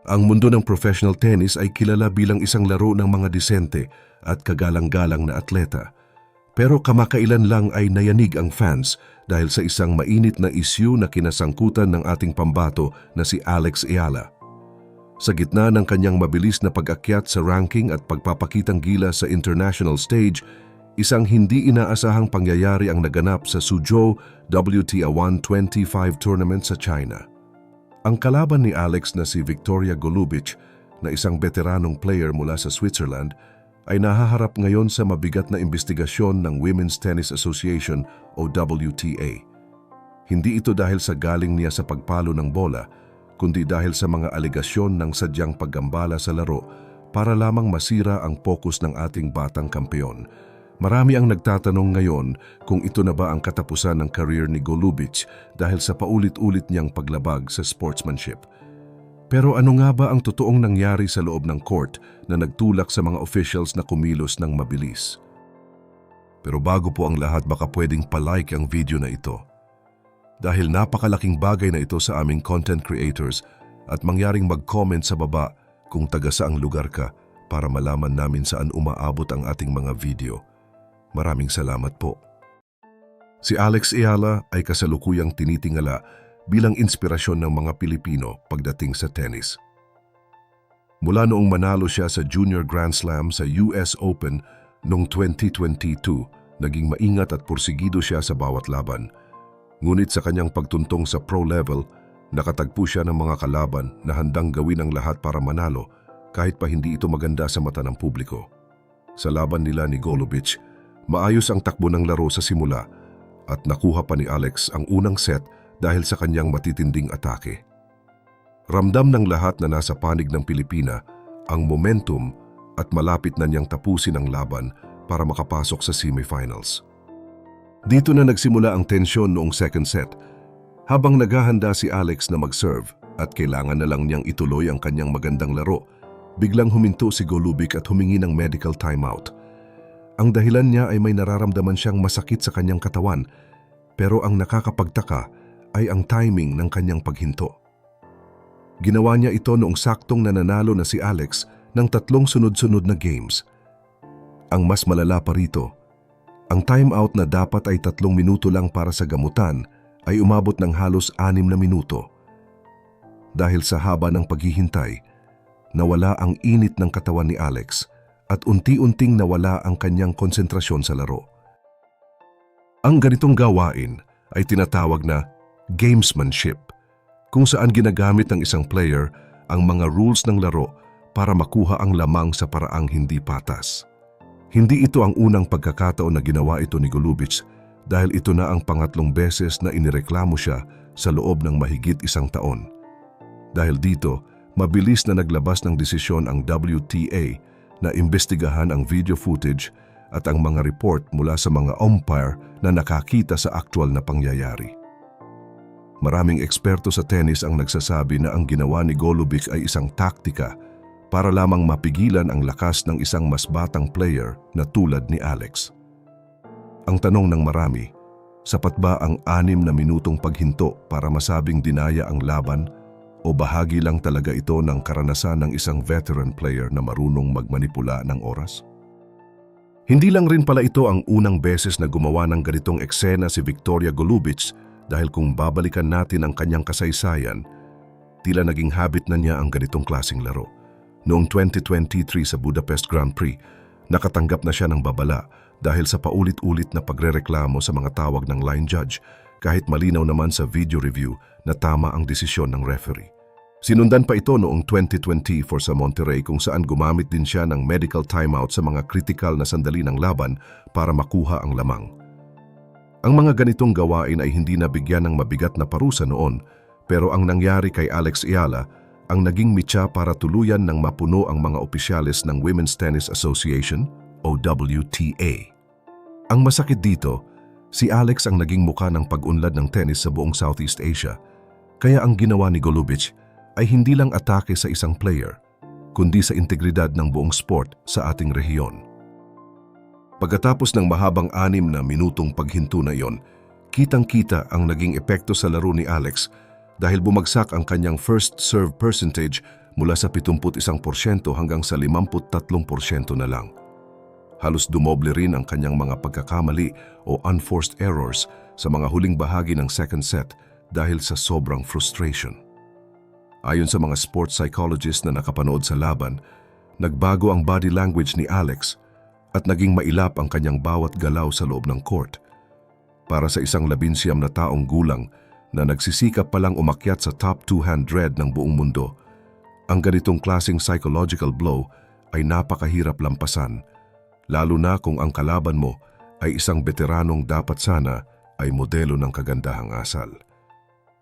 Ang mundo ng professional tennis ay kilala bilang isang laro ng mga disente at kagalang-galang na atleta. Pero kamakailan lang ay nayanig ang fans dahil sa isang mainit na issue na kinasangkutan ng ating pambato na si Alex Eala. Sa gitna ng kanyang mabilis na pag-akyat sa ranking at pagpapakitang gilas sa international stage, isang hindi inaasahang pangyayari ang naganap sa Suzhou WTA 125 tournament sa China. Ang kalaban ni Alex na si Victoria Golubic, na isang veteranong player mula sa Switzerland, ay nahaharap ngayon sa mabigat na investigasyon ng Women's Tennis Association o WTA. Hindi ito dahil sa galing niya sa pagpalo ng bola, kundi dahil sa mga alegasyon ng sadyang paggambala sa laro para lamang masira ang focus ng ating batang kampeon. Marami ang nagtatanong ngayon kung ito na ba ang katapusan ng career ni Golubic dahil sa paulit-ulit niyang paglabag sa sportsmanship. Pero ano nga ba ang totoong nangyari sa loob ng court na nagtulak sa mga officials na kumilos ng mabilis? Pero bago po ang lahat, baka pwedeng palike ang video na ito. Dahil napakalaking bagay na ito sa aming content creators at mangyaring mag-comment sa baba kung taga saang lugar ka para malaman namin saan umaabot ang ating mga video. Maraming salamat po. Si Alex Eala ay kasalukuyang tinitingala bilang inspirasyon ng mga Pilipino pagdating sa tennis. Mula noong manalo siya sa Junior Grand Slam sa US Open noong 2022, naging maingat at pursigido siya sa bawat laban. Ngunit sa kanyang pagtuntong sa pro level, nakatagpo siya ng mga kalaban na handang gawin ang lahat para manalo kahit pa hindi ito maganda sa mata ng publiko. Sa laban nila ni Golubic, maayos ang takbo ng laro sa simula at nakuha pa ni Alex ang unang set dahil sa kanyang matitinding atake. Ramdam ng lahat na nasa panig ng Pilipina ang momentum at malapit na niyang tapusin ang laban para makapasok sa semifinals. Dito na nagsimula ang tensyon noong second set. Habang naghahanda si Alex na mag-serve at kailangan na lang niyang ituloy ang kanyang magandang laro, biglang huminto si Golubic at humingi ng medical timeout. Ang dahilan niya ay may nararamdaman siyang masakit sa kanyang katawan, pero ang nakakapagtaka ay ang timing ng kanyang paghinto. Ginawa niya ito noong saktong nananalo na si Alex ng 3 sunod-sunod na games. Ang mas malala pa rito, ang timeout na dapat ay 3 minuto lang para sa gamutan ay umabot ng halos 6 na minuto. Dahil sa haba ng paghihintay, nawala ang init ng katawan ni Alex at unti-unting nawala ang kanyang konsentrasyon sa laro. Ang ganitong gawain ay tinatawag na gamesmanship, kung saan ginagamit ng isang player ang mga rules ng laro para makuha ang lamang sa paraang hindi patas. Hindi ito ang unang pagkakataon na ginawa ito ni Golubic dahil ito na ang pangatlong beses na inireklamo siya sa loob ng mahigit 1 taon. Dahil dito, mabilis na naglabas ng desisyon ang WTA na imbestigahan ang video footage at ang mga report mula sa mga umpire na nakakita sa aktwal na pangyayari. Maraming eksperto sa tennis ang nagsasabi na ang ginawa ni Golubic ay isang taktika para lamang mapigilan ang lakas ng isang mas batang player na tulad ni Alex. Ang tanong ng marami, sapat ba ang 6 na minutong paghinto para masabing dinaya ang laban o bahagi lang talaga ito ng karanasan ng isang veteran player na marunong magmanipula ng oras? Hindi lang rin pala ito ang unang beses na gumawa ng ganitong eksena si Victoria Golubic dahil kung babalikan natin ang kanyang kasaysayan, tila naging habit na niya ang ganitong klaseng laro. Noong 2023 sa Budapest Grand Prix, nakatanggap na siya ng babala dahil sa paulit-ulit na pagrereklamo sa mga tawag ng line judge kahit malinaw naman sa video review na tama ang desisyon ng referee. Sinundan pa ito noong 2024 sa Monterrey kung saan gumamit din siya ng medical timeout sa mga critical na sandali ng laban para makuha ang lamang. Ang mga ganitong gawain ay hindi nabigyan ng mabigat na parusa noon, pero ang nangyari kay Alex Eala ang naging mitya para tuluyan ng mapuno ang mga opisyales ng Women's Tennis Association o WTA. Ang masakit dito, si Alex ang naging muka ng pag-unlad ng tennis sa buong Southeast Asia, kaya ang ginawa ni Golubic ay hindi lang atake sa isang player, kundi sa integridad ng buong sport sa ating rehiyon. Pagkatapos ng mahabang 6 na minutong paghinto na iyon, kitang-kita ang naging epekto sa laro ni Alex dahil bumagsak ang kanyang first serve percentage mula sa 71% hanggang sa 53% na lang. Halos dumoble rin ang kanyang mga pagkakamali o unforced errors sa mga huling bahagi ng second set dahil sa sobrang frustration. Ayon sa mga sports psychologist na nakapanood sa laban, nagbago ang body language ni Alex at naging mailap ang kanyang bawat galaw sa loob ng court. Para sa isang 19 na taong gulang na nagsisikap palang umakyat sa top 200 ng buong mundo, ang ganitong klaseng psychological blow ay napakahirap lampasan, lalo na kung ang kalaban mo ay isang veteranong dapat sana ay modelo ng kagandahang asal.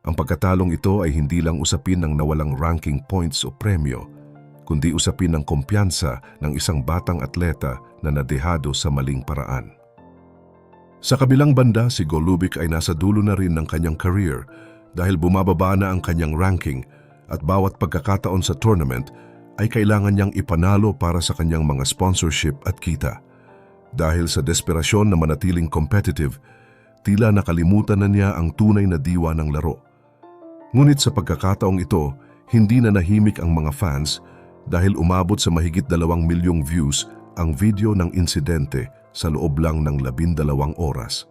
Ang pagkatalong ito ay hindi lang usapin ng nawalang ranking points o premyo, kundi usapin ng kumpiyansa ng isang batang atleta na nadehado sa maling paraan. Sa kabilang banda, si Golubic ay nasa dulo na rin ng kanyang career dahil bumababa na ang kanyang ranking at bawat pagkakataon sa tournament ay kailangan niyang ipanalo para sa kanyang mga sponsorship at kita. Dahil sa desperasyon na manatiling competitive, tila nakalimutan na niya ang tunay na diwa ng laro. Ngunit sa pagkakataong ito, hindi na nahimik ang mga fans dahil umabot sa mahigit 2 milyong views ang video ng insidente sa loob lang ng 12 oras.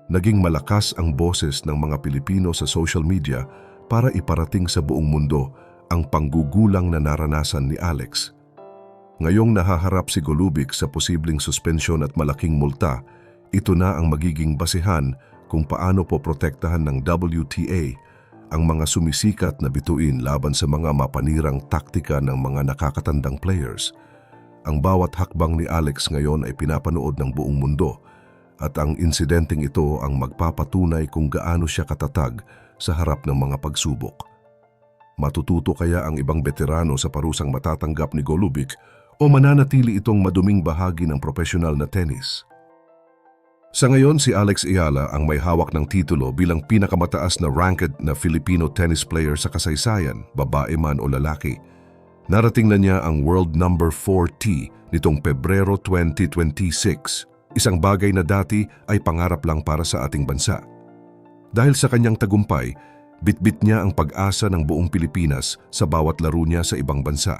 Naging malakas ang boses ng mga Pilipino sa social media para iparating sa buong mundo ang panggugulang na naranasan ni Alex. Ngayong nahaharap si Golubic sa posibleng suspensyon at malaking multa, ito na ang magiging basehan kung paano poprotektahan ng WTA ang mga sumisikat na bituin laban sa mga mapanirang taktika ng mga nakakatandang players. Ang bawat hakbang ni Alex ngayon ay pinapanood ng buong mundo at ang insidenteng ito ang magpapatunay kung gaano siya katatag sa harap ng mga pagsubok. Matututo kaya ang ibang veterano sa parusang matatanggap ni Golubic o mananatili itong maduming bahagi ng profesional na tennis? Sa ngayon, si Alex Ayala ang may hawak ng titulo bilang pinakamataas na ranked na Filipino tennis player sa kasaysayan, babae man o lalaki. Narating na niya ang world number 40 nitong Pebrero 2026, isang bagay na dati ay pangarap lang para sa ating bansa. Dahil sa kanyang tagumpay, bitbit niya ang pag-asa ng buong Pilipinas sa bawat laro niya sa ibang bansa.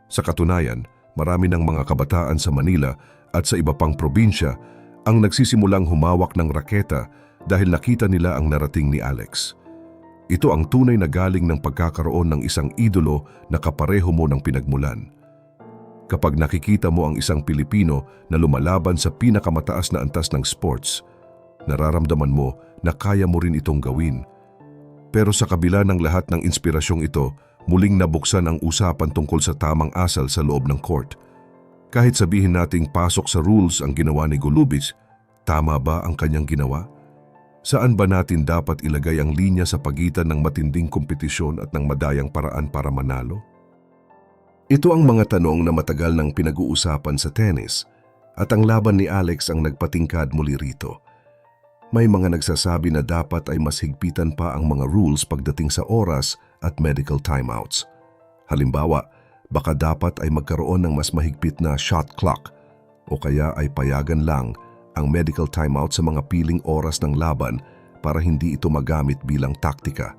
Sa katunayan, marami ng mga kabataan sa Manila at sa iba pang probinsya ang nagsisimulang humawak ng raketa dahil nakita nila ang narating ni Alex. Ito ang tunay na galing ng pagkakaroon ng isang idolo na kapareho mo ng pinagmulan. Kapag nakikita mo ang isang Pilipino na lumalaban sa pinakamataas na antas ng sports, nararamdaman mo na kaya mo rin itong gawin. Pero sa kabila ng lahat ng inspirasyong ito, muling nabuksan ang usapan tungkol sa tamang asal sa loob ng court. Kahit sabihin nating pasok sa rules ang ginawa ni Golubic, tama ba ang kanyang ginawa? Saan ba natin dapat ilagay ang linya sa pagitan ng matinding kompetisyon at ng madayang paraan para manalo? Ito ang mga tanong na matagal nang pinag-uusapan sa tennis at ang laban ni Alex ang nagpatingkad muli rito. May mga nagsasabi na dapat ay mas higpitan pa ang mga rules pagdating sa oras at medical timeouts. Halimbawa, baka dapat ay magkaroon ng mas mahigpit na shot clock o kaya ay payagan lang ang medical timeout sa mga piling oras ng laban para hindi ito magamit bilang taktika.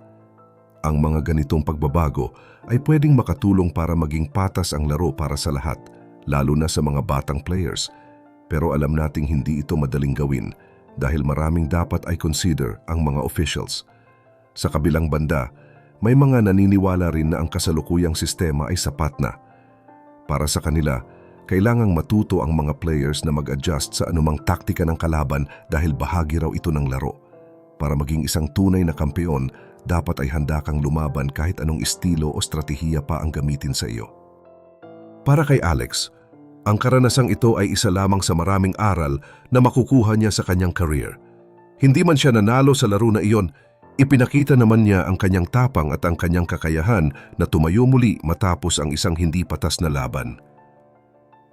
Ang mga ganitong pagbabago ay pwedeng makatulong para maging patas ang laro para sa lahat, lalo na sa mga batang players. Pero alam nating hindi ito madaling gawin dahil maraming dapat ay consider ang mga officials. Sa kabilang banda, may mga naniniwala rin na ang kasalukuyang sistema ay sapat na. Para sa kanila, kailangang matuto ang mga players na mag-adjust sa anumang taktika ng kalaban dahil bahagi raw ito ng laro. Para maging isang tunay na kampeon, dapat ay handa kang lumaban kahit anong estilo o stratehiya pa ang gamitin sa iyo. Para kay Alex, ang karanasang ito ay isa lamang sa maraming aral na makukuha niya sa kanyang career. Hindi man siya nanalo sa laro na iyon, ipinakita naman niya ang kanyang tapang at ang kanyang kakayahan na tumayo muli matapos ang isang hindi patas na laban.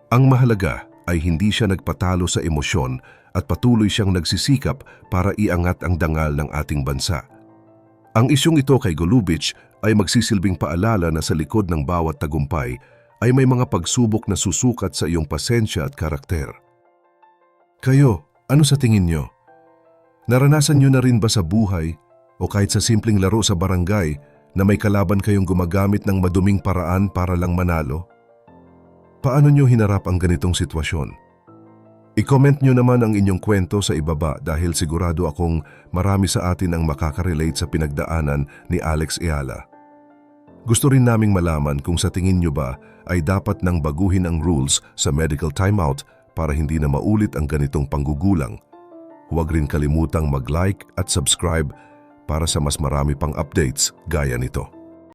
Ang mahalaga ay hindi siya nagpatalo sa emosyon at patuloy siyang nagsisikap para iangat ang dangal ng ating bansa. Ang isyong ito kay Golubic ay magsisilbing paalala na sa likod ng bawat tagumpay ay may mga pagsubok na susukat sa iyong pasensya at karakter. Kayo, ano sa tingin nyo? Naranasan nyo na rin ba sa buhay o kahit sa simpleng laro sa barangay na may kalaban kayong gumagamit ng maduming paraan para lang manalo? Paano nyo hinarap ang ganitong sitwasyon? I-comment nyo naman ang inyong kwento sa ibaba dahil sigurado akong marami sa atin ang makaka-relate sa pinagdaanan ni Alex Eala. Gusto rin naming malaman kung sa tingin nyo ba ay dapat nang baguhin ang rules sa medical timeout para hindi na maulit ang ganitong panggugulang. Huwag rin kalimutang mag-like at subscribe para sa mas marami pang updates gaya nito.